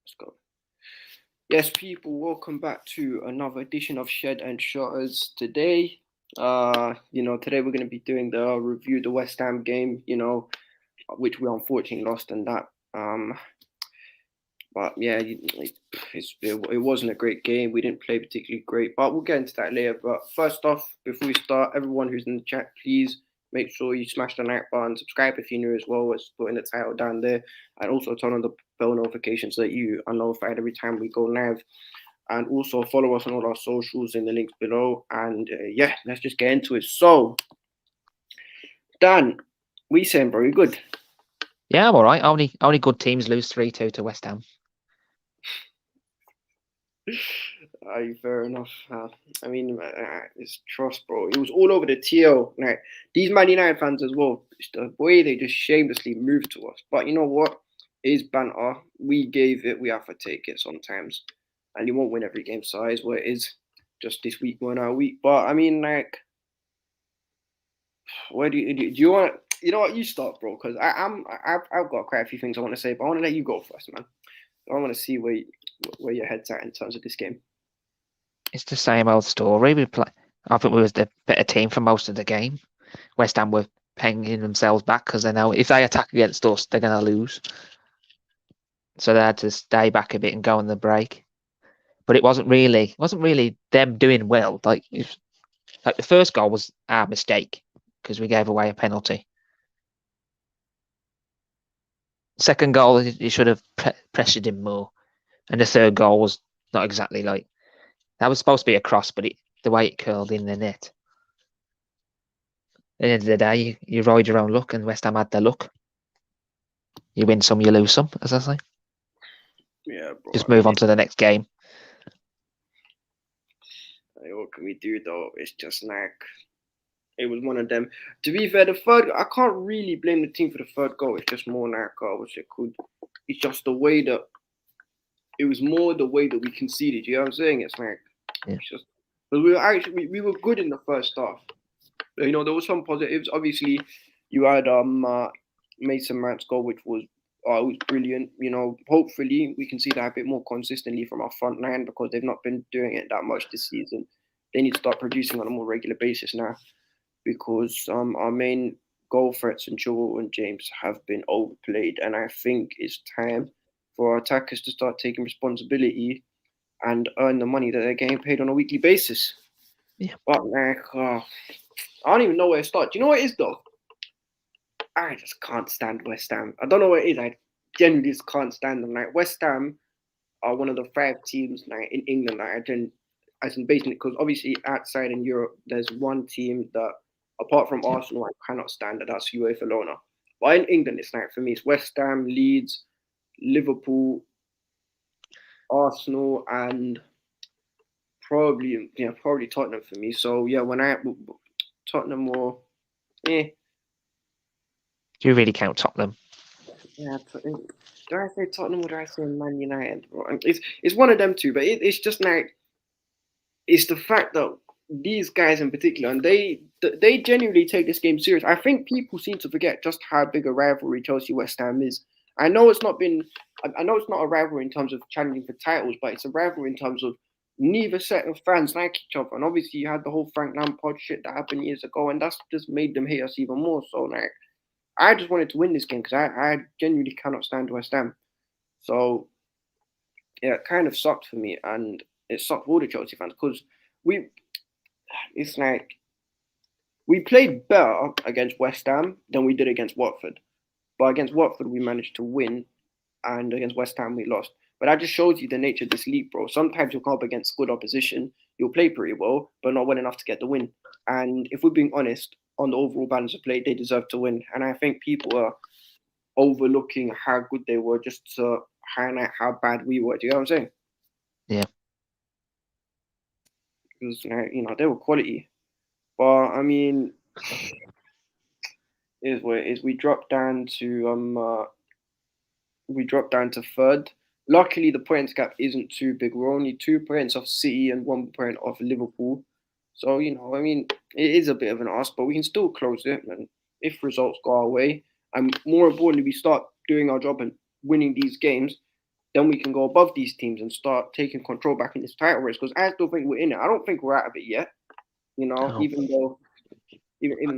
Let's go. Yes, people, welcome back to another edition of Shed and Shutters. Today, today we're going to be doing the review of the West Ham game, which we unfortunately lost in that. But yeah, it wasn't a great game. We didn't play particularly great, but we'll get into that later. But first off, before we start, everyone who's in the chat, please make sure you smash the like button, subscribe if you're new as well, as putting the title down there, and also turn on the bell notification so that you are notified every time we go live. And also follow us on all our socials in the links below. And let's just get into it. So, Dan, we saying very good. Yeah, I'm all right. Only good teams lose 3-2 to West Ham. Fair enough. It's trust, bro. It was all over the TL. Like these Man United fans as well. It's the way they just shamelessly moved to us. But you know what? It is banter. We gave it. We have to take it sometimes. And you won't win every game. So it's what it is. Just this week, one our week. But I mean, like, where do you want? You know what? You start, bro. Because I've got quite a few things I want to say, but I want to let you go first, man. I want to see where your head's at in terms of this game. It's the same old story. I think we was the better team for most of the game. West Ham were penging themselves back because they know if they attack against us, they're going to lose. So they had to stay back a bit and go on the break. But it wasn't really them doing well. Like the first goal was our mistake because we gave away a penalty. Second goal, you should have pressured him more, and the third goal was not exactly like. That was supposed to be a cross, but the way it curled in the net. At the end of the day, you ride your own luck, and West Ham had their luck. You win some, you lose some, as I say. Yeah, bro. Just move on to the next game. What can we do, though? It's just like, it was one of them. To be fair, the third, I can't really blame the team for the third goal. It's just more like, it's just the way that, it was more the way that we conceded. You know what I'm saying? It's like, It's just, but we were good in the first half. There was some positives. Obviously, you had Mason Mount's goal, which was brilliant. Hopefully we can see that a bit more consistently from our front line because they've not been doing it that much this season. They need to start producing on a more regular basis now because our main goal threats and Joel and James have been overplayed, and I think it's time for our attackers to start taking responsibility and earn the money that they're getting paid on a weekly basis. Yeah. But I don't even know where to start. Do you know what it is though? I just can't stand West Ham. I don't know what it is. I genuinely just can't stand them. Like West Ham are one of the 5 teams like in England. Like I can basically because obviously outside in Europe there's one team that apart from Arsenal I cannot stand, and that's UEFA Lona. But in England it's like for me it's West Ham, Leeds, Liverpool, Arsenal, and probably Tottenham for me. So yeah, when Tottenham or Do you really count Tottenham? Yeah, do I say Tottenham or do I say Man United? It's one of them two, but it's just like it's the fact that these guys in particular, and they genuinely take this game serious. I think people seem to forget just how big a rivalry Chelsea West Ham is. I know it's not a rivalry in terms of challenging for titles, but it's a rivalry in terms of neither set of fans like each other. And obviously, you had the whole Frank Lampard shit that happened years ago, and that's just made them hate us even more. So, like, I just wanted to win this game because I genuinely cannot stand West Ham. So, yeah, it kind of sucked for me, and it sucked for all the Chelsea fans because it's like we played better against West Ham than we did against Watford. But against Watford, we managed to win, and against West Ham, we lost. But that just shows you the nature of this league, bro. Sometimes you'll come up against good opposition, you'll play pretty well, but not well enough to get the win. And if we're being honest, on the overall balance of play, they deserve to win. And I think people are overlooking how good they were just to highlight how bad we were. Do you know what I'm saying? Yeah. Because they were quality, but I mean, is what it is. We dropped down to third. Luckily, the points gap isn't too big. We're only 2 points off City and 1 point off Liverpool. So it is a bit of an ask, but we can still close it, man. If results go our way, and more importantly, we start doing our job and winning these games, then we can go above these teams and start taking control back in this title race. Because I still think we're in it. I don't think we're out of it yet. Oh. Even though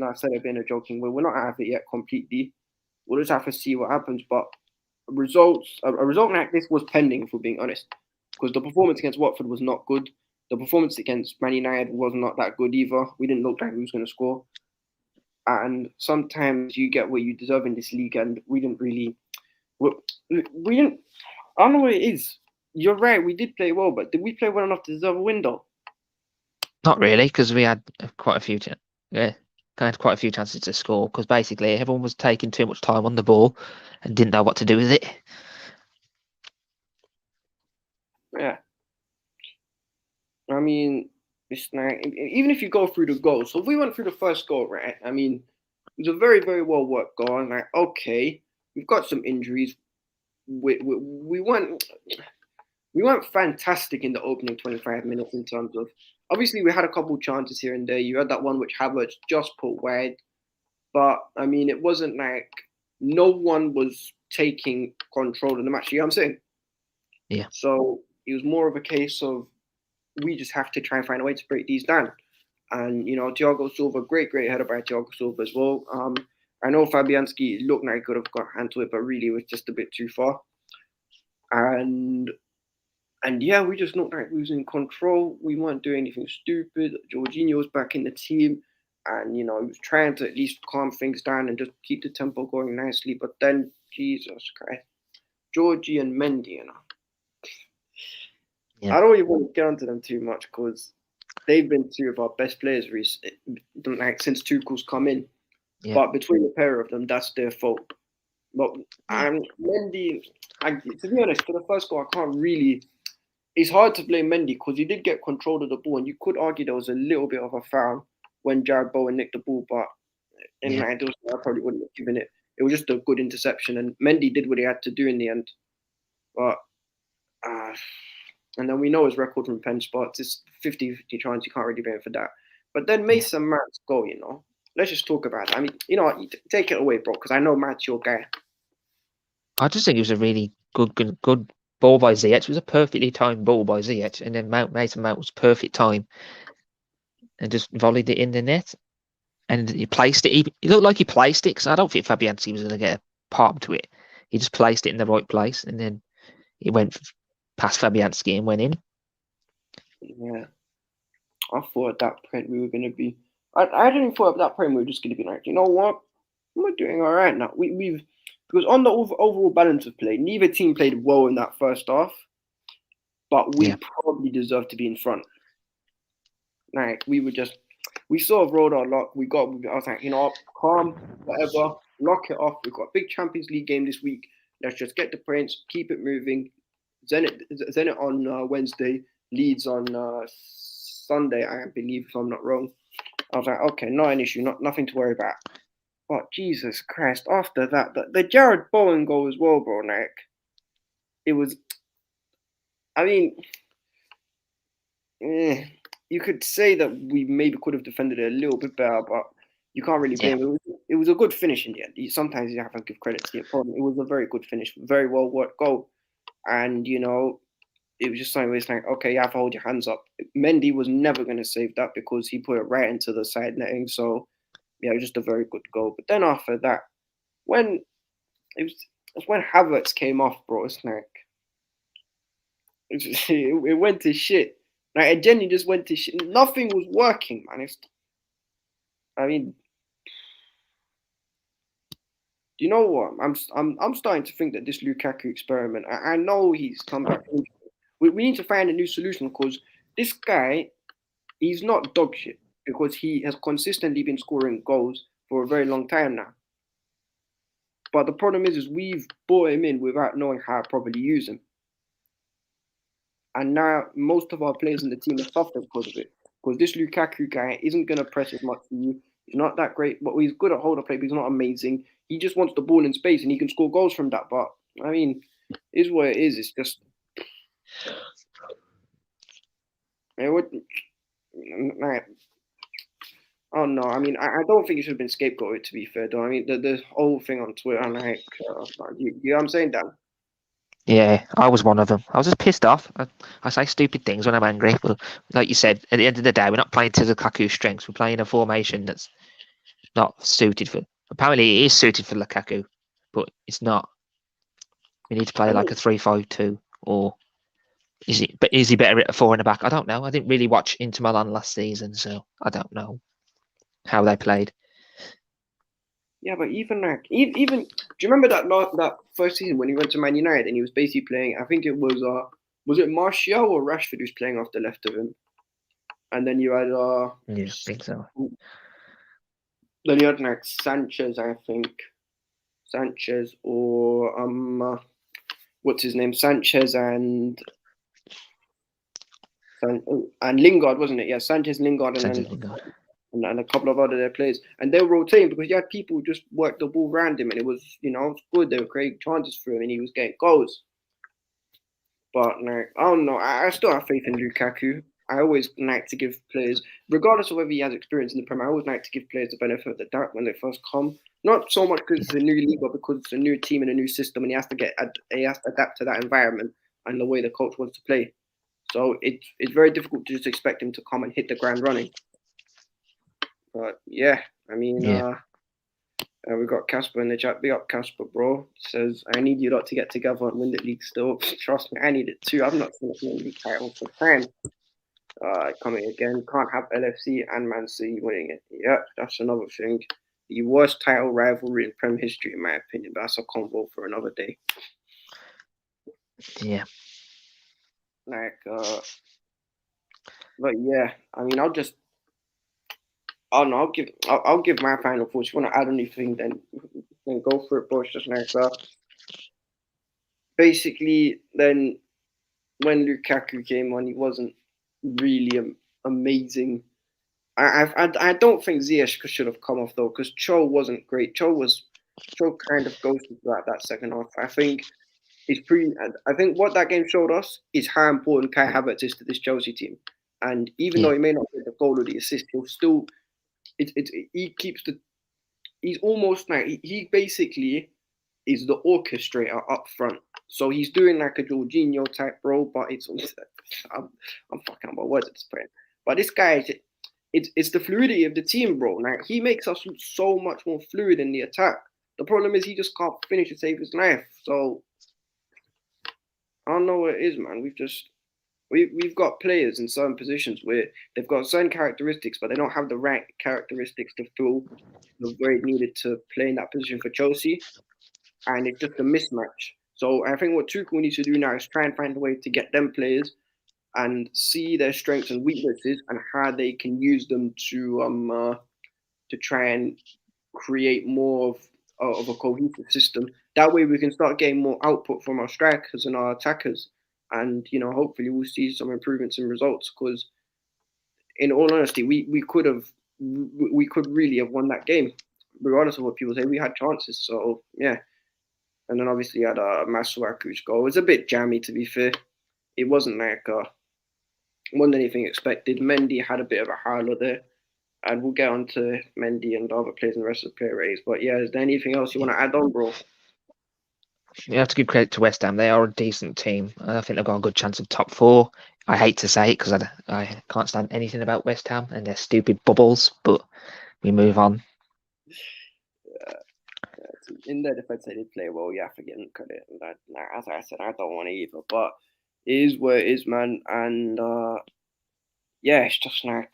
I said it being a joking way, we're not out of it yet completely. We'll just have to see what happens. But a result like this was pending, if we're being honest, because the performance against Watford was not good. The performance against Man United was not that good either. We didn't look like we was going to score. And sometimes you get what you deserve in this league, and we didn't really. We didn't. I don't know what it is. You're right. We did play well, but did we play well enough to deserve a window? Not really, because we had quite a few. Had quite a few chances to score. Because basically everyone was taking too much time on the ball and didn't know what to do with it. Yeah. I mean, it's like, even if you go through the goals. So if we went through the first goal, right? I mean, it was a very, very well worked goal. And like, okay, we've got some injuries. We weren't fantastic in the opening 25 minutes in terms of. Obviously, we had a couple chances here and there. You had that one which Havertz just put wide, but I mean, it wasn't like no one was taking control of the match. You know what I'm saying? Yeah. So it was more of a case of we just have to try and find a way to break these down. And Tiago Silva, great header by Tiago Silva as well. I know Fabianski looked like he could have got a hand to it, but really it was just a bit too far. And yeah, we just looked like we was in control. We weren't doing anything stupid. Georginio was back in the team, and he was trying to at least calm things down and just keep the tempo going nicely. But then, Jesus Christ, Georgie and Mendy, Yeah. I don't even want to get onto them too much because they've been two of our best players since Tuchel's come in. Yeah. But between the pair of them, that's their fault. But Mendy, to be honest, for the first goal, I can't really. It's hard to blame Mendy because he did get control of the ball, and you could argue there was a little bit of a foul when Jared Bowen nicked the ball, but in my ideal, I probably wouldn't have given it. It was just a good interception, and Mendy did what he had to do in the end. But and then we know his record from pen spots is 50-50 chance. You can't really blame him for that. But then Mason Mount's goal, let's just talk about it. I mean, take it away, bro, because I know Matt's your guy. I just think it was a really good ball by Ziyech. It was a perfectly timed ball by Ziyech, and then Mason Mount was perfect time, and just volleyed it in the net. And he placed it. He looked like he placed it because I don't think Fabianski was going to get a palm to it. He just placed it in the right place, and then it went past Fabianski and went in. Yeah, I thought at that point we were going to be. I didn't thought at that point we were just going to be like, you know what, we're doing all right now. Because on the overall balance of play, neither team played well in that first half, but we probably deserved to be in front. Like we sort of rolled our luck. I was like, calm, whatever, lock it off. We've got a big Champions League game this week. Let's just get the points, keep it moving. Zenit on Wednesday, Leeds on Sunday, I believe, if I'm not wrong. I was like, okay, not an issue, nothing to worry about. But Jesus Christ, after that, the Jared Bowen goal as well, bro, like, it was, I mean, you could say that we maybe could have defended it a little bit better, but you can't really blame it. It was a good finish in the end. Sometimes you have to give credit to the opponent. It was a very good finish, very well worked goal. And, it was just something where it's like, okay, you have to hold your hands up. Mendy was never going to save that because he put it right into the side netting. So, yeah, it was just a very good goal. But then after that, when Havertz came off, bro, it's like, it went to shit. Like, it genuinely just went to shit. Nothing was working, man. I mean, do you know what? I'm starting to think that this Lukaku experiment. I know he's come back. We need to find a new solution because this guy, he's not dog shit because he has consistently been scoring goals for a very long time now. But the problem is we've brought him in without knowing how to properly use him. And now most of our players in the team are suffering because of it. Because this Lukaku guy isn't going to press as much for you. He's not that great, but he's good at hold up play, but he's not amazing. He just wants the ball in space and he can score goals from that. But, I mean, it is what it is. It's just... Oh no! I mean, I don't think it should have been scapegoated. To be fair, though, I mean, the whole thing on Twitter, I'm like, you know what I'm saying, Dan? Yeah, I was one of them. I was just pissed off. I say stupid things when I'm angry, but like you said, at the end of the day, we're not playing to Lukaku's strengths. We're playing a formation that's not suited for. Apparently, it is suited for Lukaku, but it's not. We need to play I like mean, a 3-5-2, or is it? But is he better at a four in the back? I don't know. I didn't really watch Inter Milan last season, so I don't know how they played. yeah, but even like even do you remember that first season when he went to Man United and he was basically playing? I think it was it Martial or Rashford who's playing off the left of him, and then you had Yeah, I think so. like Sanchez, I think Sanchez or what's his name? Sanchez and Lingard, wasn't it? Yeah, Sanchez, Lingard, and Sanchez then Lingard. and a couple of other their players, and they were rotating because you had people who just worked the ball around him, and it was it was good. They were creating chances for him, and he was getting goals. But like, I don't know. I still have faith in Lukaku. I always like to give players, regardless of whether he has experience in the Premier, I always like to give players the benefit of the doubt when they first come. Not so much because it's a new league, but because it's a new team and a new system, and he has to adapt to that environment and the way the coach wants to play. So it's very difficult to just expect him to come and hit the ground running. But yeah, I mean, Yeah, we got Casper in the chat. Big up Casper, bro. Says, I need you lot to get together and win the league still. Trust me, I need it too. I've not seen a league title for time. Coming again. Can't have LFC and Man City winning it. Yeah, that's another thing. The worst title rivalry in Prem history, in my opinion. But that's a convo for another day. yeah. Like, but yeah, I mean, I don't know. I'll give my final thoughts. If you want to add anything, then go for it, bro. It's just like, basically, then when Lukaku came on, he wasn't really amazing. I don't think Ziyech should have come off though, because Cho wasn't great. Cho kind of ghosted that second half. I think what that game showed us is how important Kai Havertz is to this Chelsea team. And even though Yeah, he may not get the goal or the assist, he'll still he keeps the he's almost like he basically is the orchestrator up front. So he's doing like a Georginio type role, but I'm fucking about words at this point. But this guy, it's the fluidity of the team, bro. Like he makes us so much more fluid in the attack. The problem is he just can't finish to save his life. So I don't know what it is, man. We've got players in certain positions where they've got certain characteristics, but they don't have the right characteristics to fill the way needed to play in that position for Chelsea, and it's just a mismatch. So I think what Tuchel needs to do now is try and find a way to get them players and see their strengths and weaknesses and how they can use them to try and create more of a cohesive system. That way, we can start getting more output from our strikers and our attackers, and hopefully, we'll see some improvements in results. Because, in all honesty, we could really have won that game, regardless of what people say. We had chances, so yeah. And then obviously, you had Masuaku's goal. It was a bit jammy, to be fair. It wasn't like wasn't anything expected. Mendy had a bit of a howler there. And we'll get on to Mendy and the other players in the rest of the player race. But yeah, is there anything else you want to add on, bro? you have to give credit to West Ham. They are a decent team. I think they've got a good chance of top four. I hate to say it because I can't stand anything about West Ham and their stupid bubbles, but we move on. In their defense, they did play well. You have to give them credit. And that, as I said, I don't want to either. But it is what it is, man. And yeah, it's just like,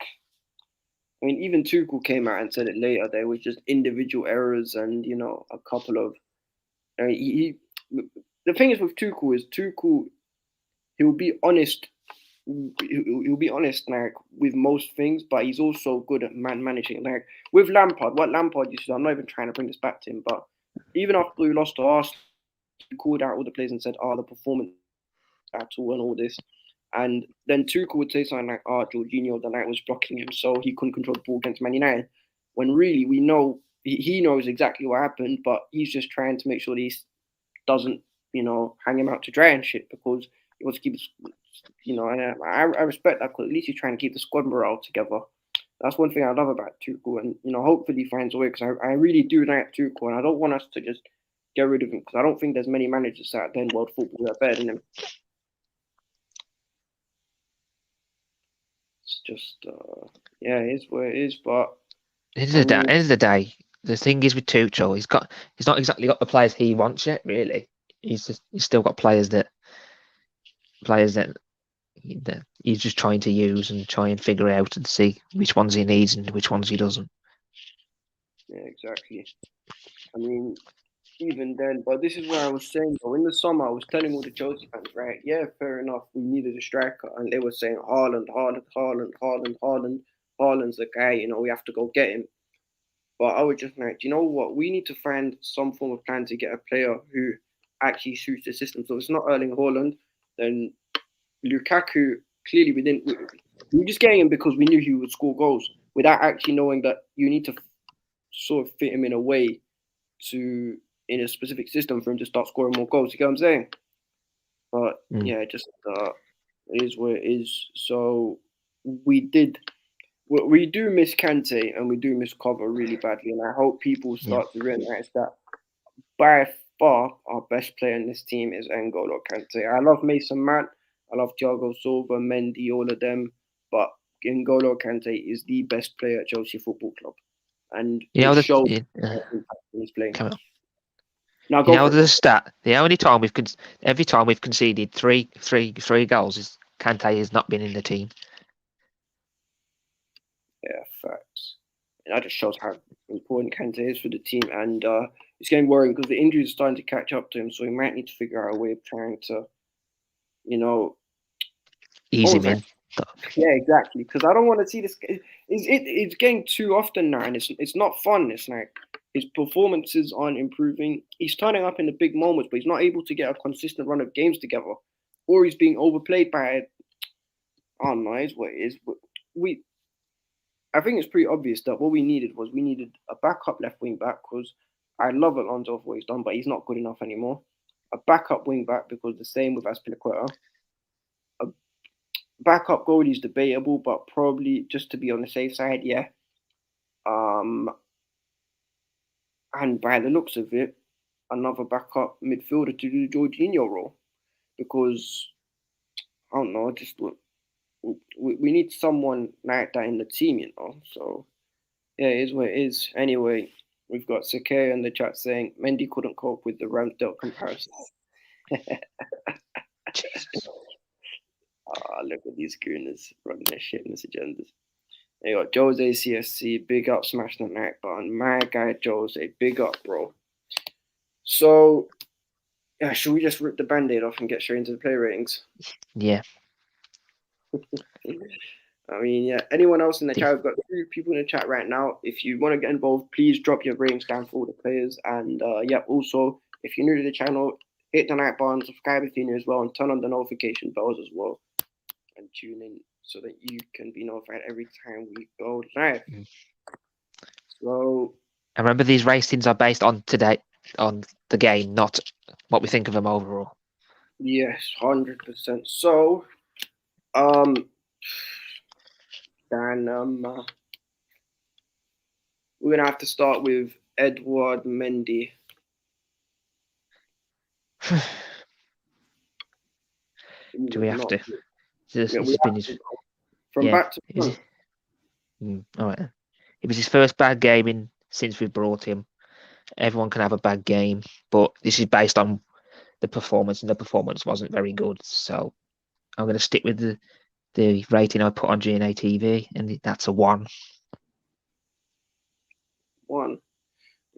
I mean, even Tuchel came out and said it later. There was just individual errors and, a couple of. I mean, the thing is with Tuchel, he'll be honest. He'll be honest, like with most things, but he's also good at managing. Like with Lampard, what Lampard used to do, I'm not even trying to bring this back to him, but even after we lost to Arsenal, he called out all the players and said, "Oh, the performance at all and all this." And then Tuchel would say something like, "Oh, Georginio the night was blocking him, so he couldn't control the ball against Man United." When really we know he knows exactly what happened, but he's just trying to make sure that he doesn't, hang him out to dry and shit because he wants to keep his, and I respect that because at least he's trying to keep the squad morale together. That's one thing I love about Tuchel, and hopefully he finds a way because I really do like Tuchel, and I don't want us to just get rid of him because I don't think there's many managers out there in world football that are better than him. It's just, it is what it is. But End of the day, the thing is with Tuchel, he's not exactly got the players he wants yet. Really, he's still got players that he's just trying to use and try and figure out and see which ones he needs and which ones he doesn't. Yeah, exactly. I mean, even then, but this is where I was saying, though, in the summer, I was telling all the Chelsea fans, right? Yeah, fair enough, we needed a striker. And they were saying, Haaland's the guy, we have to go get him. But I was just like, you know what? We need to find some form of plan to get a player who actually suits the system. So if it's not Erling Haaland, then Lukaku, clearly we were just getting him because we knew he would score goals without actually knowing that you need to sort of fit him in a way in a specific system for him to start scoring more goals. You get what I'm saying? But yeah, just it is what it is. So we do miss Kante and we do miss Cover really badly, and I hope people start to realize that by far our best player in this team is N'Golo Kante. I love Mason Mount, I love Tiago Silva, Mendy, all of them, but N'Golo Kante is the best player at Chelsea Football Club, and it shows he's playing. Now, the stat: every time we've conceded three goals, is Kante has not been in the team. Yeah, facts. And that just shows how important Kante is for the team, and it's getting worrying because the injuries are starting to catch up to him. So he might need to figure out a way of trying to, ease him in. Yeah, exactly. Because I don't want to see this. It's getting too often now, and it's not fun. It's like his performances aren't improving. He's turning up in the big moments, but he's not able to get a consistent run of games together, or he's being overplayed by. I don't know. It's what it is. I think it's pretty obvious that what we needed a backup left wing back because I love Alonso for what he's done, but he's not good enough anymore. A backup wing back because the same with Azpilicueta. A backup goalie is debatable, but probably just to be on the safe side, yeah. And by the looks of it, another backup midfielder to do the Georginio role because I don't know, just we need someone like that in the team, So yeah, it is what it is. Anyway, we've got Sakaya in the chat saying Mendy couldn't cope with the Ramsdale comparison. Look at these gooners running their shitness agendas. They got Jose CSC, big up, smash the like button. My guy Jose, big up, bro. So, yeah, should we just rip the band-aid off and get straight into the play ratings? Yeah. I mean, yeah. Anyone else in the chat? We've got 2 people in the chat right now. If you want to get involved, please drop your ratings down for all the players. And also, if you're new to the channel, hit the like button, subscribe if you're new as well, and turn on the notification bells as well. And tune in so that you can be notified every time we go live. So, I remember these ratings are based on the game, not what we think of them overall. Yes, 100%. So, we're gonna have to start with Edouard Mendy. Do we have to? Back to front. All right. It was his first bad game since we brought him. Everyone can have a bad game, but this is based on the performance, and the performance wasn't very good. So I'm going to stick with the rating I put on GNA TV, and that's a 1. 1.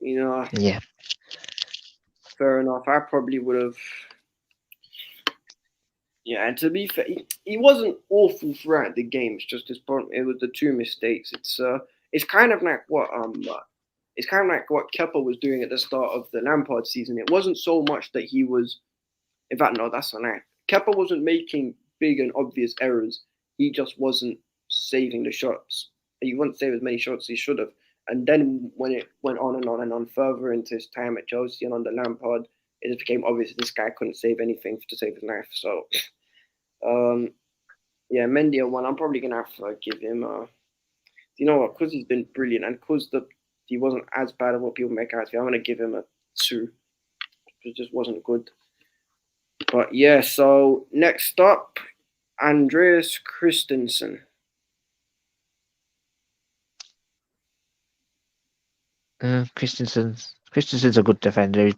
Yeah. Yeah. Fair enough. I probably would have. Yeah, and to be fair, he wasn't awful throughout the game. It's just his problem. It was the 2 mistakes. It's kind of like what Kepa was doing at the start of the Lampard season. It wasn't so much that he was. In fact, no, that's not right. Kepa wasn't making big and obvious errors. He just wasn't saving the shots. He wouldn't save as many shots as he should have. And then when it went on and on and on further into his time at Chelsea and under Lampard, it just became obvious this guy couldn't save anything to save his life. So, Mendy a 1. I'm probably gonna have to give him you know what? Because he's been brilliant and because he wasn't as bad as what people make out to be, I'm gonna give him a 2. just wasn't good. But yeah, so next up, Andreas Christensen. Christensen's a good defender.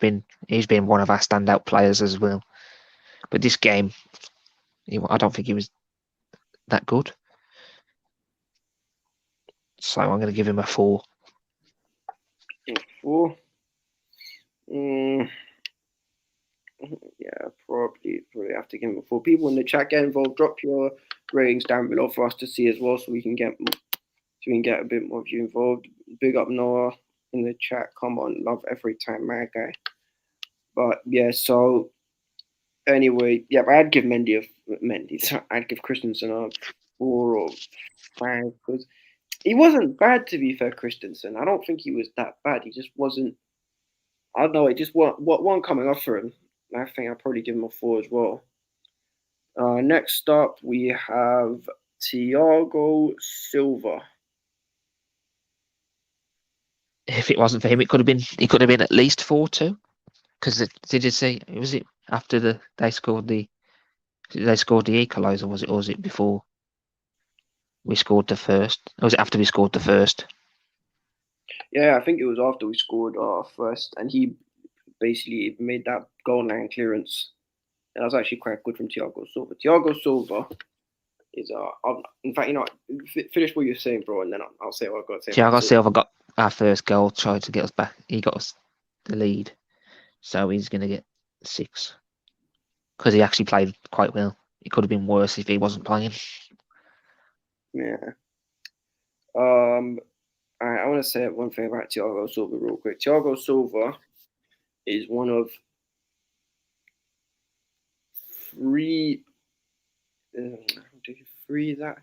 He's been one of our standout players as well. But this game, I don't think he was that good. So I'm going to give him a 4. 4. Yeah, probably have to give him a 4. People in the chat get involved. Drop your ratings down below for us to see as well, so we can get a bit more of you involved. Big up Noah in the chat. Come on, love every time, my guy. But yeah, so anyway, yeah, but I'd give I'd give Christensen a 4 or 5 because he wasn't bad, to be fair. Christensen, I don't think he was that bad. He just wasn't. I don't know. It just what coming off for him. I think I'd probably give him a 4 as well. Next up, we have Tiago Silva. If it wasn't for him, he could have been at least 4 too. Because did you see? Was it after they scored the equaliser? Or was it before we scored the first? Or was it after we scored the first? Yeah, I think it was after we scored our first, and he basically made that goal line clearance. That was actually quite good from Tiago Silva. Tiago Silva is in fact, finish what you're saying, bro, and then I'll say what I've got to say. Tiago Silva got our first goal, tried to get us back. He got us the lead, so he's going to get 6 because he actually played quite well. It could have been worse if he wasn't playing. Yeah. I want to say one thing about Tiago Silva real quick. Tiago Silva is one of 3 that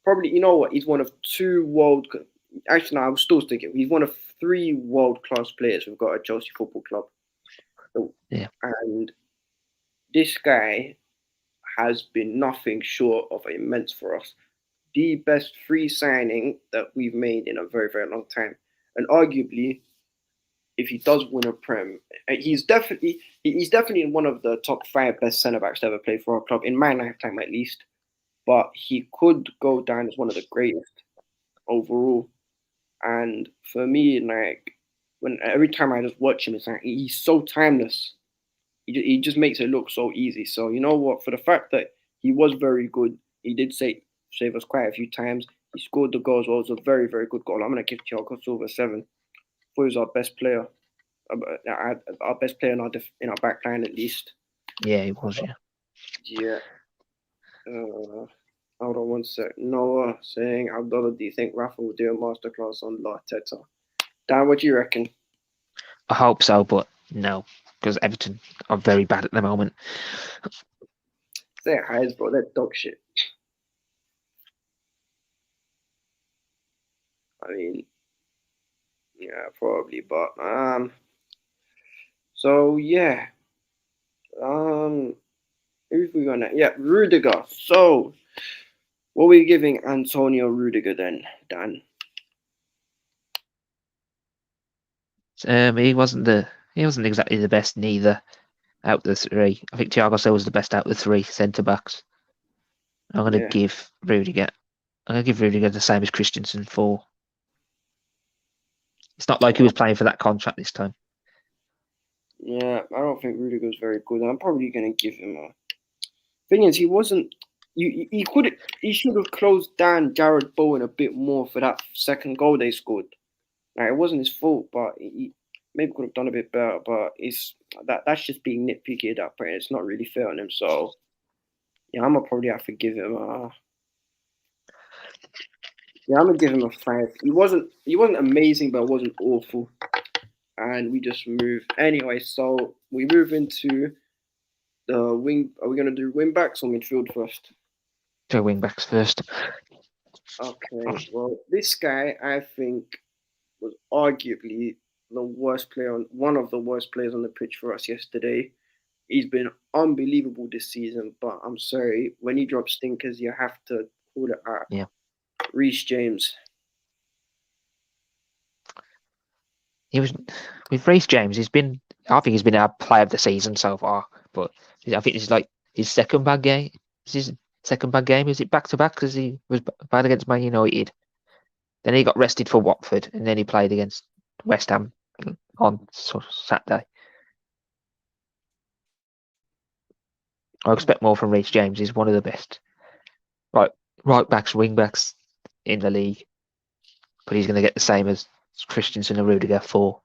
probably, you know what, he's one of 2 actually no, I was still thinking he's one of 3 world-class players we've got at Chelsea Football Club. So, yeah, and this guy has been nothing short of immense for us. The best free signing that we've made in a very, very long time, and arguably, if he does win a Prem, he's definitely one of the top 5 best centre backs to ever play for our club in my lifetime, at least. But he could go down as one of the greatest overall. And for me, like every time I just watch him, it's like he's so timeless. He just makes it look so easy. So you know what? For the fact that he was very good, he did save us quite a few times. He scored the goal as well. It was a very, very good goal. I'm gonna give Tiago Silva 7. He was our best player. Our best player in our back line, at least. Yeah, he was. Yeah. Yeah. Hold on one sec. Noah saying, Abdullah, do you think Rafa will do a masterclass on La Teta? Dan, what do you reckon? I hope so, but no, because Everton are very bad at the moment. Say highs, bro. They're dog shit. I mean, yeah, probably, but so yeah, who's we gonna? Yeah, Rudiger. So, what are we giving Antonio Rudiger then, Dan? He wasn't exactly the best neither out the 3. I think Tiago Silva was the best out the 3 centre backs. I'm going to give Rudiger. I'm going to give Rudiger the same as Christensen 4. It's not like he was playing for that contract this time. Yeah, I don't think Rudiger's very good. I'm probably going to give him a. Thing is, he wasn't. He should have closed down Jared Bowen a bit more for that second goal they scored. Like, it wasn't his fault, but he maybe could have done a bit better. But that's just being nitpicky at that point. It's not really fair on him. So yeah, I'm gonna probably have to give him a. Yeah, I'm gonna give him a 5. He wasn't amazing, but it wasn't awful. And we just move anyway. So we move into the wing. Are we gonna do wing backs or midfield first? Do wing backs first. Okay. Well, this guy I think was arguably one of the worst players on the pitch for us yesterday. He's been unbelievable this season, but I'm sorry, when he drops stinkers, you have to call it out. Yeah. Reese James. He was with Reese James. I think he's been our player of the season so far. But I think this is like his second bad game. Is his second bad game? Is it back to back because he was bad against Man United? Then he got rested for Watford, and then he played against West Ham on Saturday. I expect more from Reece James. He's one of the best right backs, wing backs in the league. But he's going to get the same as Christensen and Rudiger for.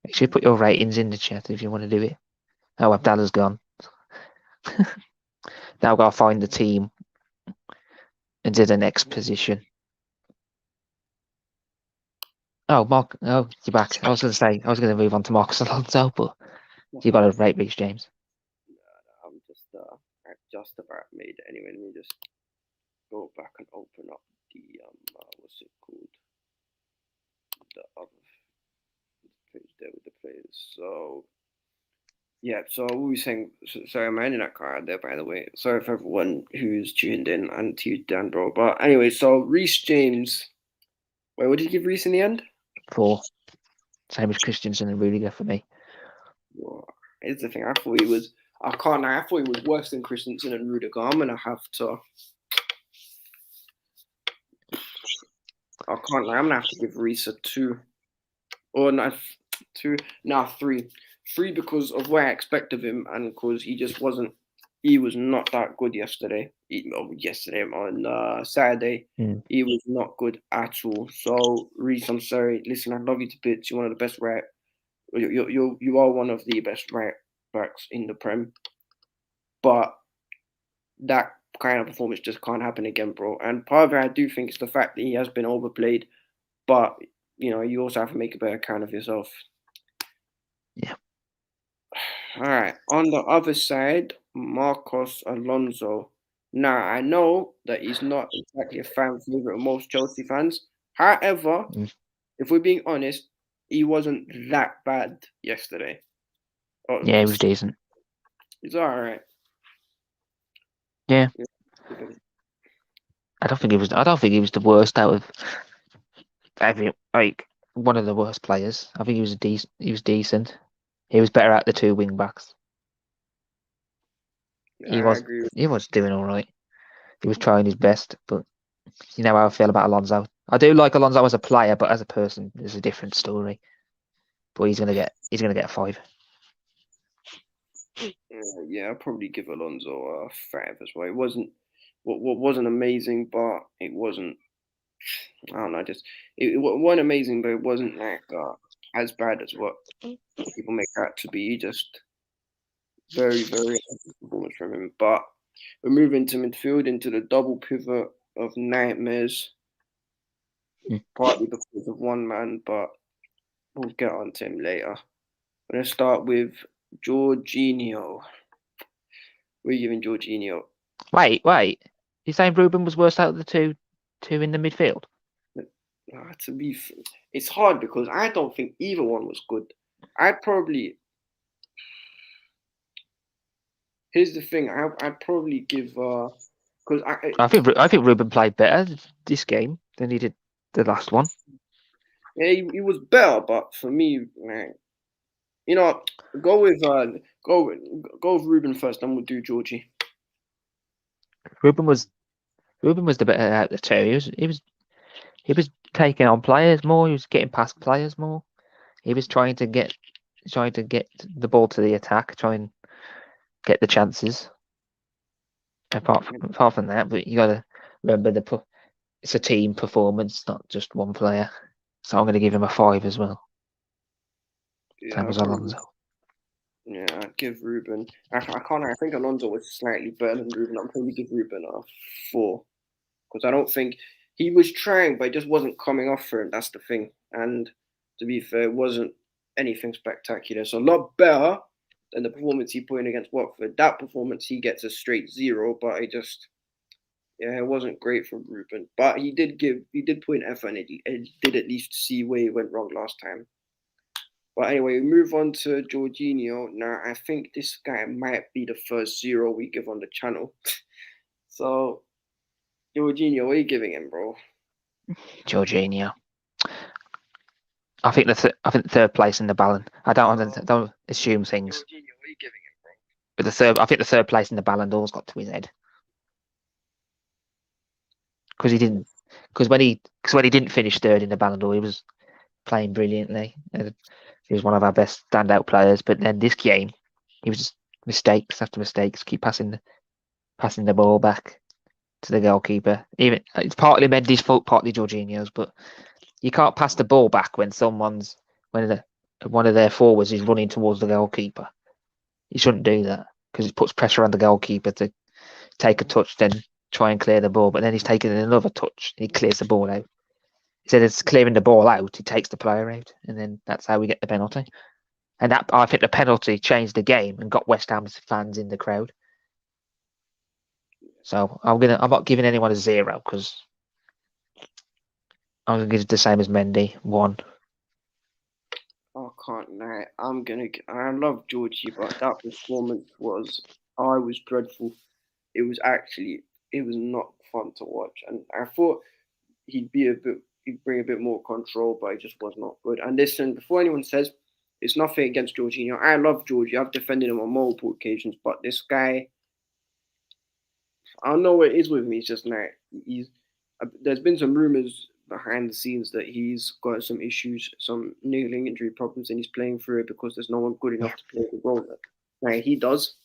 Make sure you put your ratings in the chat if you want to do it. Oh, Abdallah's gone. Now I've got to find the team into the next position. Oh, Mark. Oh, you're back. I was going to move on to Marcus Alonso, but you got to rate Reece James. I'm just about made it anyway. Let me just go back and open up the what's it called? The other page there with the players. So yeah, so what were we saying? Sorry, I'm ending that card there, by the way. Sorry for everyone who's tuned in and to you, Dan, bro. But anyway, so Reece James. Wait, what did you give Reece in the end? 4. Same as Christensen and Rudiger for me. Well, here's the thing. I thought he was. I can't lie. I thought he was worse than Christensen and Rudiger. I'm gonna have to. I can't lie. I'm gonna have to give Reece a 2, or not 2. Nah, 3. 3 because of what I expect of him, and because he just wasn't. He was not that good yesterday. On Saturday, he was not good at all. So Reece, I'm sorry. Listen, I love you to bits. You're one of the best right. You are one of the best right backs in the Prem, but that kind of performance just can't happen again, bro. And part of it, I do think, is the fact that he has been overplayed. But you also have to make a better account of yourself. Yeah. All right. On the other side, Marcos Alonso. Now, I know that he's not exactly a fan favorite of most Chelsea fans. However, if we're being honest, he wasn't that bad yesterday. Yeah, he was decent. He's all right. Yeah. I don't think he was the worst out of one of the worst players. I think he was decent. He was better at the 2 wing backs. I agree. He was doing all right. He was trying his best, but you know how I feel about Alonso. I do like Alonso as a player, but as a person, it's a different story. But he's gonna get a 5. Yeah, I'll probably give Alonso a 5 as well. It wasn't wasn't amazing, but it wasn't. I don't know. It wasn't amazing, but it wasn't like as bad as what people make out to be. Just very, very performance from him. But we're moving to midfield into the double pivot of nightmares. Partly because of one man, but we'll get on to him later. I'm gonna start with Georginio. We're giving Georginio. Wait. You saying Ruben was worse out of the two in the midfield? It's hard because I don't think either one was good. Here's the thing. I'd probably give because I think Ruben played better this game than he did the last one. Yeah, he was better, but for me, go with Ruben first, then we'll do Georgie. Ruben was the better out of the 2. He was taking on players more. He was getting past players more. He was trying to get the ball to the attack, try and get the chances. Apart from that, but you got to remember it's a team performance, not just one player. So I'm going to give him a 5 as well. Same as Alonso. Yeah, I'd give Ruben. I think Alonso was slightly better than Ruben. I'll probably give Ruben a 4 because I don't think he was trying, but it just wasn't coming off for him. That's the thing. And to be fair, it wasn't anything spectacular. So a lot better than the performance he put in against Watford. That performance he gets a straight 0, but Yeah, it wasn't great from Ruben, but he did put in effort and it did at least see where he went wrong last time. But anyway, we move on to Georginio. Now, I think this guy might be the first zero we give on the channel. So, Georginio, what are you giving him, bro? Georginio. I think the third place in the Ballon. I don't assume things. Georginio, what are you giving him, bro? But I think the third place in the Ballon d'Or's got to his head because when he didn't finish third in the Ballon d'Or, he was playing brilliantly. He was one of our best standout players. But then this game, he was just mistakes after mistakes, keep passing the ball back to the goalkeeper. Even it's partly Mendy's fault, partly Georginio's, but you can't pass the ball back when one of their forwards is running towards the goalkeeper. You shouldn't do that because it puts pressure on the goalkeeper to take a touch, then try and clear the ball. But then he's taking another touch and he clears the ball out. Instead of clearing the ball out, he takes the player out, and then that's how we get the penalty. And that I think the penalty changed the game and got West Ham's fans in the crowd. So I'm not giving anyone a zero because I'm gonna give it the same as Mendy, 1. I can't lie. I love Georgie, but that performance was dreadful. It was not fun to watch, and I thought he'd bring a bit more control, but it just was not good. And listen, before anyone says it's nothing against Georginio, I love Georgie. I've defended him on multiple occasions, but this guy, I don't know what it is with me. It's just like there's been some rumors behind the scenes that he's got some issues, some niggling injury problems, and he's playing through it because there's no one good enough to play the role that he does.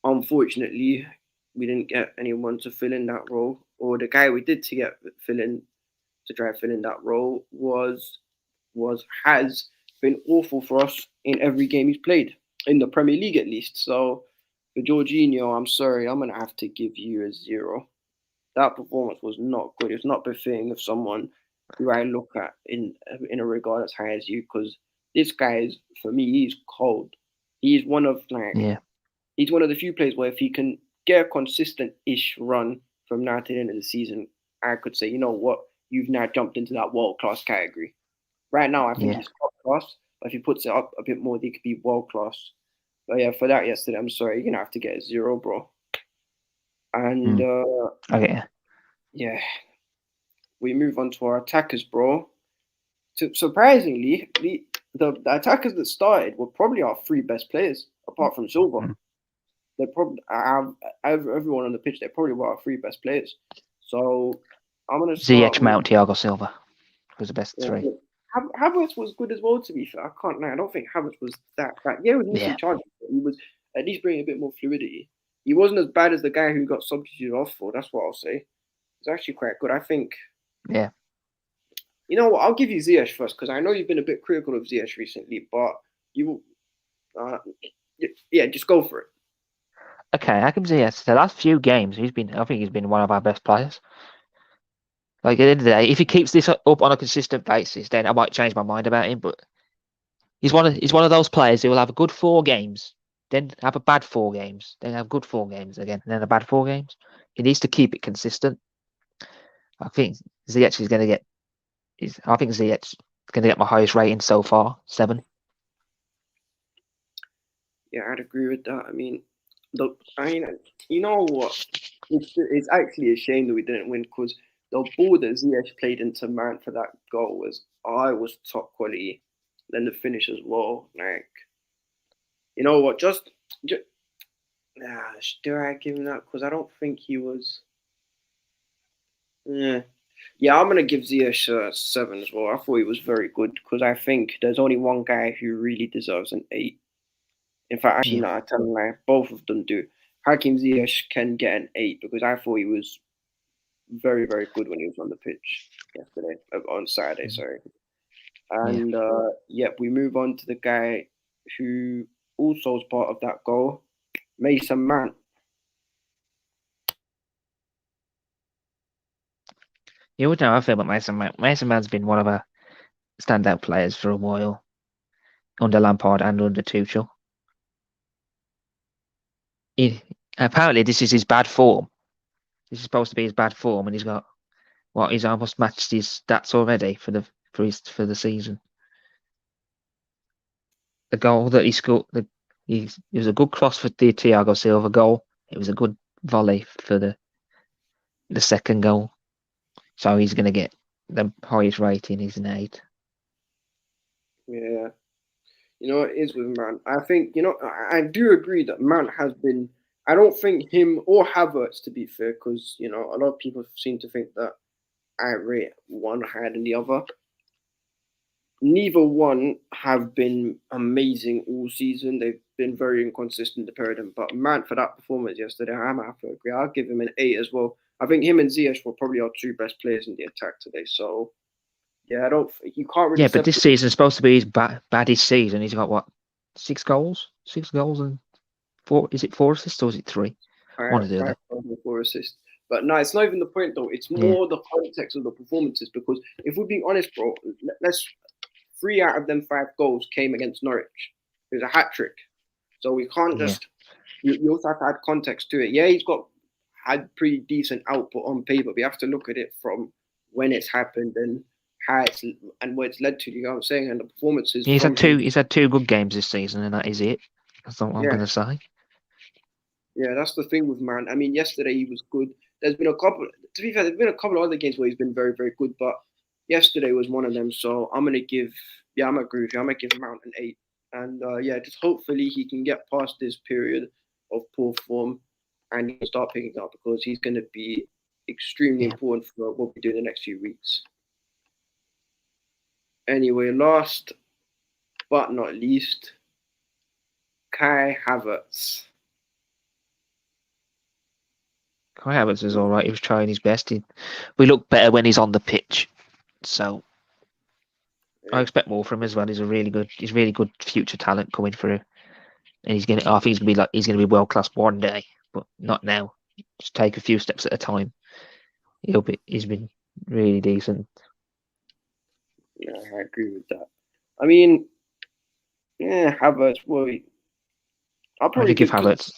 Unfortunately, we didn't get anyone to fill in that role, or the guy we did to try to fill in that role has been awful for us in every game he's played in the Premier League at least. So for Georginio, I'm sorry, I'm gonna have to give you a zero. That performance was not good. It's not befitting of someone who I look at in a regard as high as you, because this guy is, for me, he's cold. He's one of he's one of the few players where if he can get a consistent-ish run from now to the end of the season, I could say, you know what, you've now jumped into that world-class category. Right now, I think he's top class, but if he puts it up a bit more, he could be world-class. But yeah, for that yesterday, I'm sorry, you're going to have to get a zero, bro. And yeah, we move on to our attackers, bro. Surprisingly, the attackers that started were probably our 3 best players, apart from Silva. They probably everyone on the pitch. They probably were our 3 best players. So I'm gonna start. Mount, Tiago Silva was the best 3. Havertz was good as well. To be fair, I can't lie. I don't think Havertz was that bad. Yeah, he was missing charges, but he was at least bringing a bit more fluidity. He wasn't as bad as the guy who got substituted off for. That's what I'll say. It's actually quite good. I think. Yeah. You know what? I'll give you Ziyech first because I know you've been a bit critical of Ziyech recently, but just go for it. Okay, I can see yes. The last few games, I think he's been one of our best players. Like at the end of the day, if he keeps this up on a consistent basis, then I might change my mind about him. But he's one of those players who will have a good 4 games, then have a bad 4 games, then have good 4 games again, and then a bad 4 games. He needs to keep it consistent. I think Ziyech is going to get. I think Ziyech is going to get my highest rating so far, 7. Yeah, I'd agree with that. You know what? It's actually a shame that we didn't win because the ball that Ziyech played into Mount for that goal was top quality. Then the finish as well. Like, you know what? Do I give him that? Because I don't think he was. Yeah, I'm gonna give Ziyech a 7 as well. I thought he was very good because I think there's only one guy who really deserves an 8. In fact, actually, no, I tell him like both of them do. Hakim Ziyech can get an 8 because I thought he was very, very good when he was on the pitch on Saturday. Sorry, and we move on to the guy who also was part of that goal, Mason Mount. You would know how I feel about Mason Mount. Mason Mount's been one of our standout players for a while, under Lampard and under Tuchel. Apparently, this is his bad form. This is supposed to be his bad form, and he's got he's almost matched his stats already for the season. The goal that he scored, it was a good cross for the Tiago Silva goal. It was a good volley for the second goal. So he's going to get the highest rating. He's an 8. Yeah. It is with Mount. I think, I do agree that Mount has been. I don't think him or Havertz, to be fair, because, a lot of people seem to think that I rate one higher than the other. Neither one have been amazing all season. They've been very inconsistent, the pair of them. But Mount, for that performance yesterday, I'm have to agree. I'll give him an 8 as well. I think him and Ziyech were probably our 2 best players in the attack today. So, yeah, you can't really. Yeah, but this season is supposed to be his baddest season. He's got 6 goals? 6 goals and 4. Is it 4 assists or is it 3? One of the other. 4 assists. But no, it's not even the point though. It's more the context of the performances. Because if we're being honest, bro, let's 3 out of them 5 goals came against Norwich. It was a hat trick. So we can't just. You also have to add context to it. Yeah, he's had pretty decent output on paper. But we have to look at it from when it's happened and what it's led to. You know what I'm saying? And the performances. He's had 2. He's had 2 good games this season, and that is it. That's not what I'm going to say. Yeah, that's the thing with Man. I mean, yesterday he was good. There's been a couple. To be fair, there's been a couple of other games where he's been very, very good, but yesterday was one of them. So I'm gonna give. Yeah, I'm agree with you. I'm gonna give Mount an 8, and just hopefully he can get past this period of poor form and he can start picking it up because he's gonna be extremely important for what we do in the next few weeks. Anyway, last but not least, Kai Havertz. Kai Havertz is all right. He was trying his best. We look better when he's on the pitch. So I expect more from him as well. He's really good future talent coming through. And I think he's gonna be world class one day, but not now. Just take a few steps at a time. He's been really decent. Yeah, I agree with that. I mean, Havertz. Well, I'll probably give Havertz.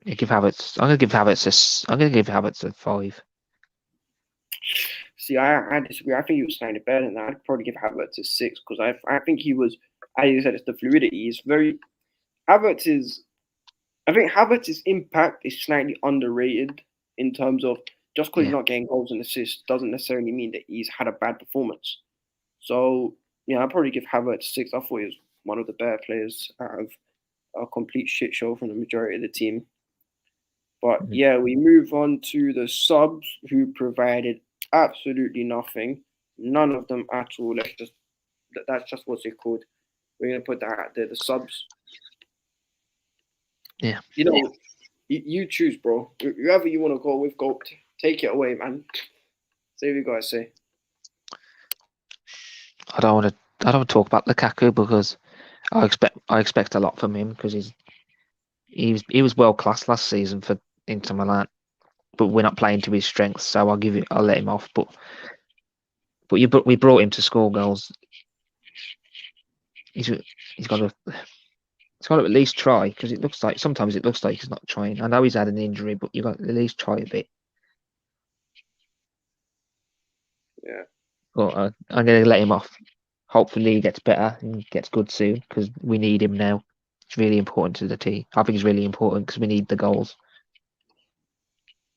I'm gonna give Havertz a 5. See, I disagree. I think he was slightly better than that. I'd probably give Havertz a 6 because I think he was, as you said, it's the fluidity. I think Havertz's impact is slightly underrated in terms of just because he's not getting goals and assists doesn't necessarily mean that he's had a bad performance. So, I'd probably give Havertz 6. I thought he was one of the better players out of a complete shit show from the majority of the team. But we move on to the subs who provided absolutely nothing. None of them at all. That's just what's it called. We're gonna put that out there. The subs. Yeah. You choose, bro. Whoever you want to go with, go. Take it away, man. Say what you gotta say. I don't want to talk about Lukaku because I expect a lot from him because he was world class last season for Inter Milan, but we're not playing to his strengths, so I'll let him off. But we brought him to score goals. He's got to at least try because sometimes it looks like he's not trying. I know he's had an injury, but you got to at least try a bit. Yeah. But I'm going to let him off. Hopefully he gets better and gets good soon because we need him now. It's really important to the team. I think it's really important because we need the goals.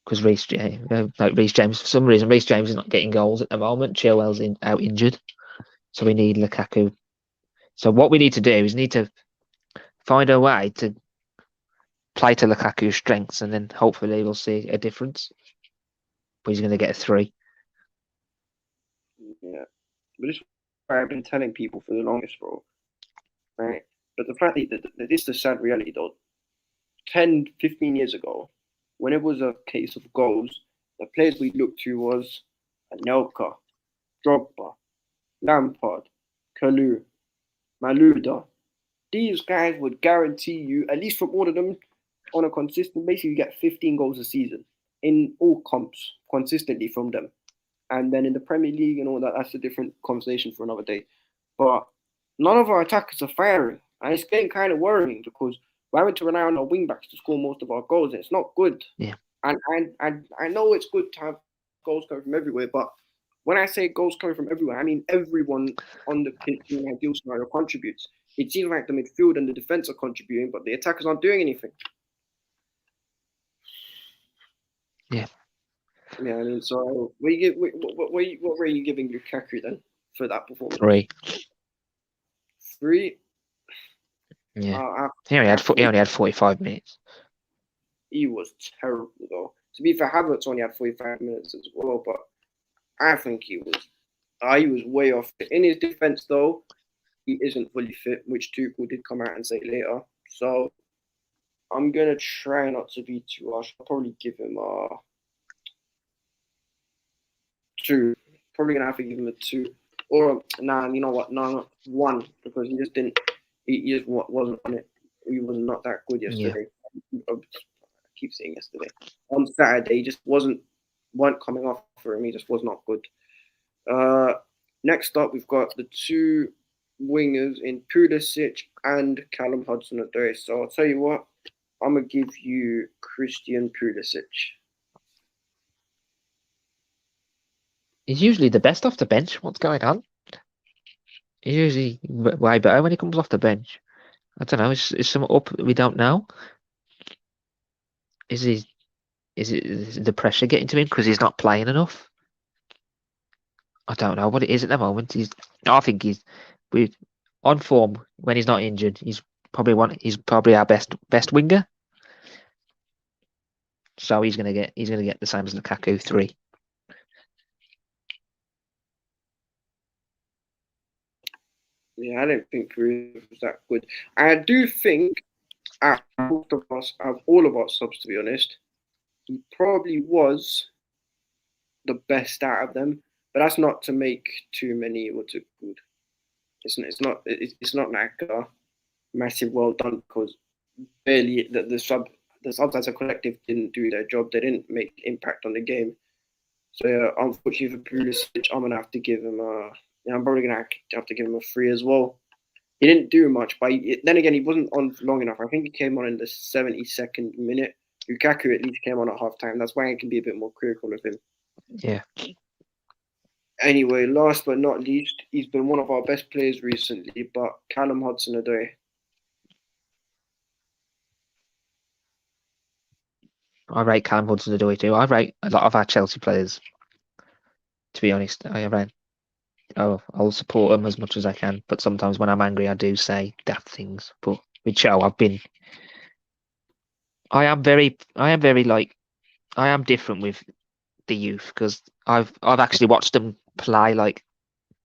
Because Reese James, for some reason, Reese James is not getting goals at the moment. Chilwell's out injured. So we need Lukaku. So what we need to do is find a way to play to Lukaku's strengths and then hopefully we'll see a difference. But he's going to get a 3. Yeah. But this is what I've been telling people for the longest, bro. Right? But the fact that this is the sad reality, though. 10, 15 years ago, when it was a case of goals, the players we looked to was Anelka, Drogba, Lampard, Kalou, Malouda. These guys would guarantee you, at least from all of them, on a consistent basis, you get 15 goals a season in all comps consistently from them. And then in the Premier League and all that, that's a different conversation for another day. But none of our attackers are firing. And it's getting kind of worrying because we're having to rely on our wing backs to score most of our goals. And it's not good. Yeah. I know it's good to have goals coming from everywhere, but when I say goals coming from everywhere, I mean everyone on the pitch in an ideal scenario contributes. It seems like the midfield and the defense are contributing, but the attackers aren't doing anything. Yeah. Yeah, I mean, so what were you giving Lukaku then for that performance? 3. 3. Yeah. He only had 45 minutes. He was terrible though. To be fair, Havertz only had 45 minutes as well, but I think he was way off. In his defense though, he isn't fully fit, which Tuchel did come out and say later. So I'm gonna try not to be too harsh. I'll probably give him a 2. Probably gonna have to give him a 2. Or nah, you know what? No, not 1, because he just didn't. He just wasn't on it. He was not that good yesterday. Yeah. I keep saying yesterday. On Saturday, he just weren't coming off for him. He just was not good. Next up, we've got the 2 wingers in Prudisich and Callum Hudson-Odoi. So I'll tell you what, I'm gonna give you Christian Prudisich. He's usually the best off the bench. What's going on? He's usually way better when he comes off the bench. I don't know. Is something up we don't know? Is it the pressure getting to him because he's not playing enough? I don't know what it is at the moment. I think he's on form when he's not injured. He's probably our best winger. So he's gonna get the same as Lukaku, 3. Yeah, I don't think Prudisich was that good. I do think out of all of our subs, to be honest, he probably was the best out of them. But that's not to make too many or too good. It's not like a massive well done, because barely the subs as a collective didn't do their job. They didn't make impact on the game. So yeah, unfortunately for Prudisich, I'm gonna have to give him I'm probably gonna have to give him a 3 as well. He didn't do much, but then again, he wasn't on for long enough. I think he came on in the 72nd minute. Lukaku at least came on at half time. That's why I can be a bit more critical of him. Yeah. Anyway, last but not least, he's been one of our best players recently, but Callum Hudson-Odoi. I rate Callum Hudson-Odoi too. I rate a lot of our Chelsea players. To be honest, I'll support them as much as I can, but sometimes when I'm angry, I do say daft things. But with Cho, I am very different with the youth, because I've actually watched them play like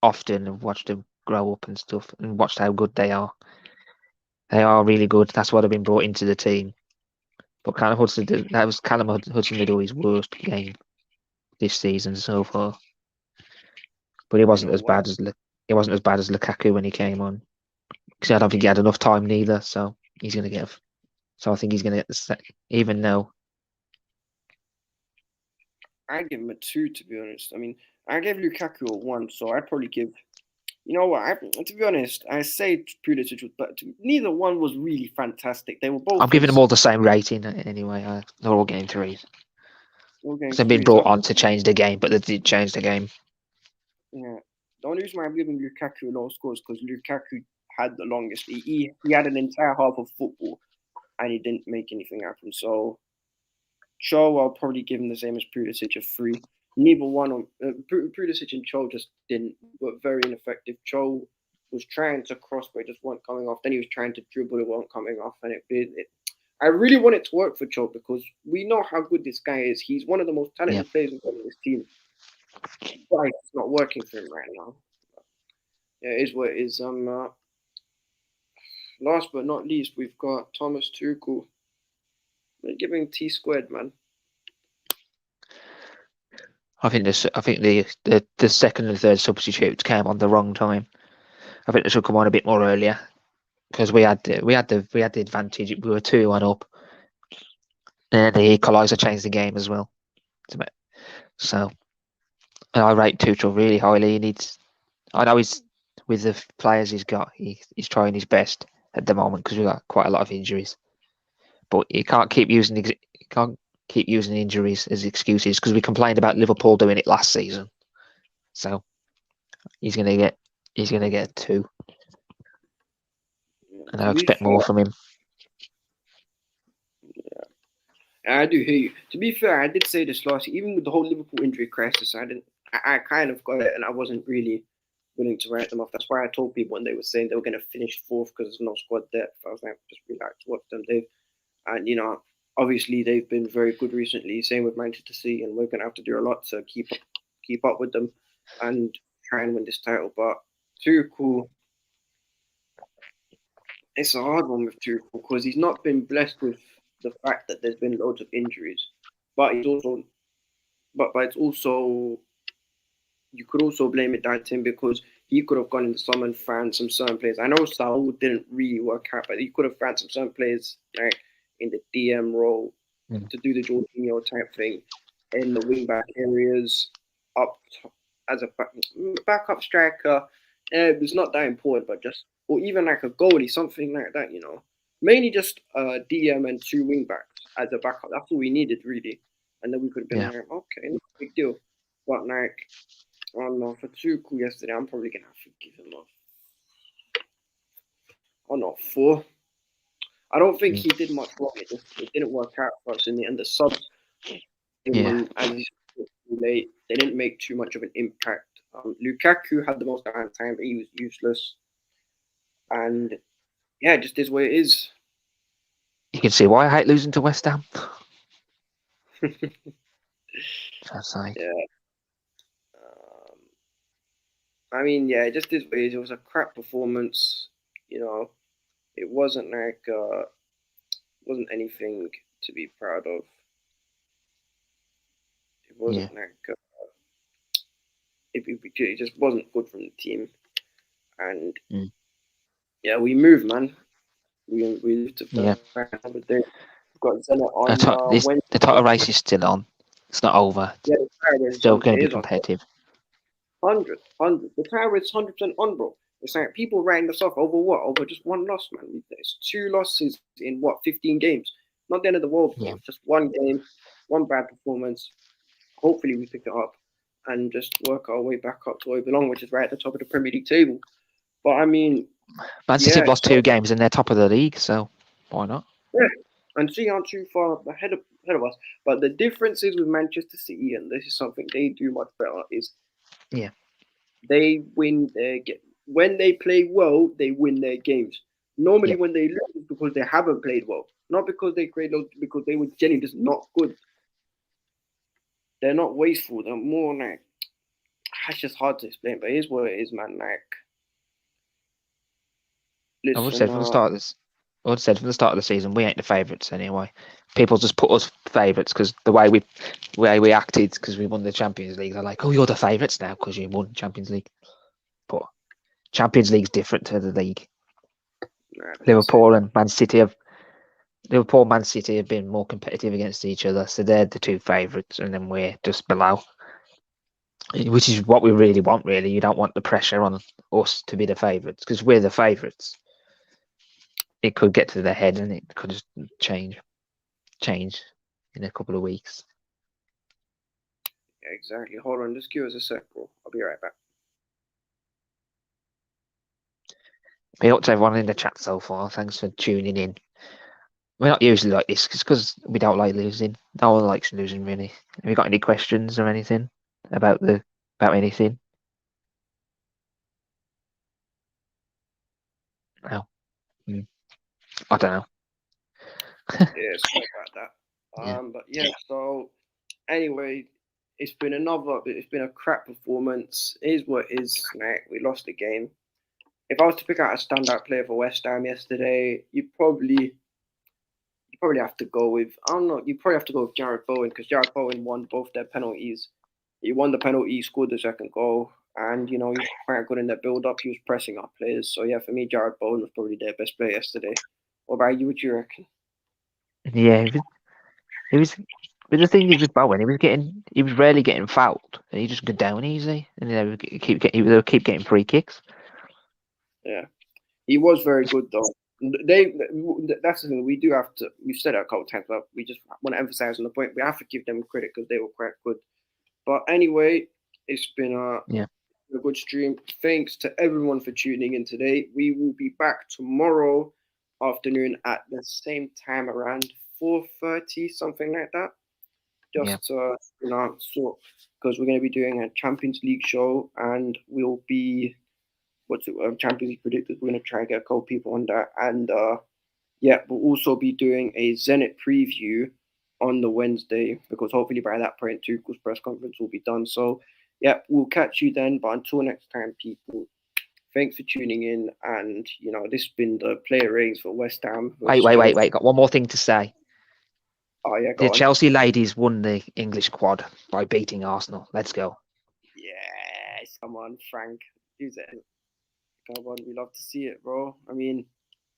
often and watched them grow up and stuff, and watched how good they are. They are really good. That's why they've been brought into the team. But Callum Hudson-Odoi's worst game this season so far. But he wasn't as bad as Lukaku when he came on, because I don't think he had enough time neither. So he's going to get. So I think he's going to get the even though. I give him a 2, to be honest. I mean, I gave Lukaku a 1, so I'd probably give. You know what? To be honest, I say Prudisich was, but neither one was really fantastic. They were both. I'm giving them all the same rating anyway. They're all getting 3s. They've been brought on to change the game, but they did change the game. Yeah. The only reason why I'm giving Lukaku a low score is because Lukaku had the longest. He had an entire half of football, and he didn't make anything happen. So, Cho, I'll probably give him the same as Prudisich, a 3. Neither one of Prudisich and Cho just were very ineffective. Cho was trying to cross, but it just weren't coming off. Then he was trying to dribble, it weren't coming off, and I really want it to work for Cho, because we know how good this guy is. He's one of the most talented players in this team. But it's not working for him right now. Yeah, it is what it is. Last but not least, we've got Thomas Tuchel. We're giving T-squared, man. I think the second and third substitutes came on the wrong time. I think they should come on a bit more earlier, because we had the advantage. We were 2-1 up, and the equaliser changed the game as well. So, and I rate Tuchel really highly. I know he's with the players he's got. He's trying his best at the moment, because we've got quite a lot of injuries. But you can't keep keep using injuries as excuses because we complained about Liverpool doing it last season. So he's gonna get 2. And I expect more from him. Yeah, I do hear you. To be fair, I did say this last year, even with the whole Liverpool injury crisis, I kind of got it, and I wasn't really willing to write them off. That's why I told people when they were saying they were going to finish 4th because there's no squad depth. I was like, just relax, watch them. And obviously they've been very good recently. Same with Manchester City, and we're going to have to do a lot to keep up with them and try and win this title. But Tuchel, it's a hard one with Tuchel because he's not been blessed with the fact that there's been loads of injuries, but it's also you could also blame it down to him because he could have gone in the summer and found some certain players. I know Saul didn't really work out, but he could have found some certain players like in the DM role to do the Georginio type thing in the wing back areas as a backup striker. It's not that important, but or even like a goalie, something like that. Mainly just DM and 2 wing backs as a backup. That's all we needed really, and then we could have been like, okay, no big deal. But like, I don't know, for Tuchel yesterday, I'm probably gonna have to give him a 4. I don't think he did much wrong. It didn't work out for us in the end. The subs, as late, they didn't make too much of an impact. Lukaku had the most amount of time, but he was useless. And yeah, just is what it is. You can see why I hate losing to West Ham. That's like, yeah. I mean, yeah, it just is what it is. It was a crap performance. It wasn't like wasn't anything to be proud of. It wasn't like it just wasn't good from the team. And yeah, we moved, man. We moved to the round. We've got Zenit on the title race is still on. It's not over. Yeah, it's still going to be competitive. 100. The title is 100% on, bro. It's like people writing this off over what? Over just one loss, man. There's 2 losses in 15 games. Not the end of the world, bro. It's just one game, one bad performance. Hopefully we pick it up and just work our way back up to where we belong, which is right at the top of the Premier League table. But I mean, Man City have lost 2 games and they're top of the league, so why not? Yeah, and City aren't too far ahead of us. But the difference is with Manchester City, and this is something they do much better, is they win when they play well, they win their games. Normally when they lose because they haven't played well. Not because they create loads, because they were genuinely just not good. They're not wasteful. They're more like, it's just hard to explain, but here's what it is, man. Like, listen, I would have said from the start of the season, we ain't the favourites anyway. People just put us favourites because the way we acted because we won the Champions League. They're like, oh, you're the favourites now because you won the Champions League. But Champions League's different to the league. Liverpool and Man City have been more competitive against each other, so they're the 2 favourites, and then we're just below, which is what we really want. Really, you don't want the pressure on us to be the favourites because we're the favourites. It could get to their head, and it could just change in a couple of weeks. Yeah, exactly. Hold on, just give us a sec, bro. I'll be right back. Big up to everyone in the chat so far. Thanks for tuning in. We're not usually like this because we don't like losing. No one likes losing, really. Have you got any questions or anything about anything? No. I don't know. Yeah, sorry about that. But yeah, so anyway, it's been a crap performance. It is what it is. Like, we lost the game. If I was to pick out a standout player for West Ham yesterday, you probably have to go with, I don't know, you probably have to go with Jared Bowen because Jared Bowen won both their penalties. He won the penalty, scored the second goal, and he was quite good in the build-up. He was pressing our players. So yeah, for me, Jared Bowen was probably their best player yesterday. What about you? What do you reckon? Yeah, he was. But the thing is with Bowen, he was rarely getting fouled, and he just go down easy, and they would keep getting free kicks. Yeah, he was very good though. That's the thing. We do have to. We've said it a couple times, but we just want to emphasize on the point. We have to give them credit because they were quite good. But anyway, it's been a good stream. Thanks to everyone for tuning in today. We will be back tomorrow afternoon at the same time, around 4:30, something like that. Just sort, because we're going to be doing a Champions League show, and we'll be Champions League predictors. We're going to try and get a couple people on that, and we'll also be doing a Zenit preview on the Wednesday, because hopefully by that point Tuchel's press conference will be done. So we'll catch you then. But until next time, people, thanks for tuning in. And this has been the player ratings for West Ham. Wait. Got one more thing to say. Oh yeah, the Chelsea ladies won the English quad by beating Arsenal. Let's go. Yes, come on, Frank. Use it. Come on, we love to see it, bro. I mean,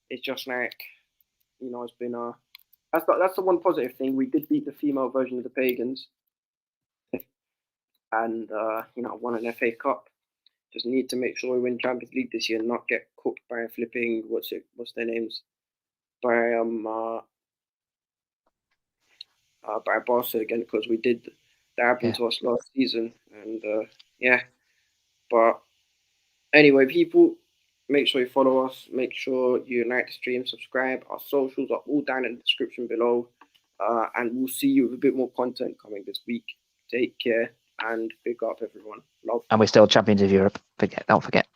it's just like, it's been that's the one positive thing. We did beat the female version of the Pagans, and won an FA Cup. Just need to make sure we win Champions League this year and not get cooked by a flipping what's their names, by Barca again, because we did that happened to us last season. And but anyway, people, make sure you follow us. Make sure you like the stream, subscribe. Our socials are all down in the description below. And we'll see you with a bit more content coming this week. Take care and big up, everyone. Love. And we're still champions of Europe. Don't forget.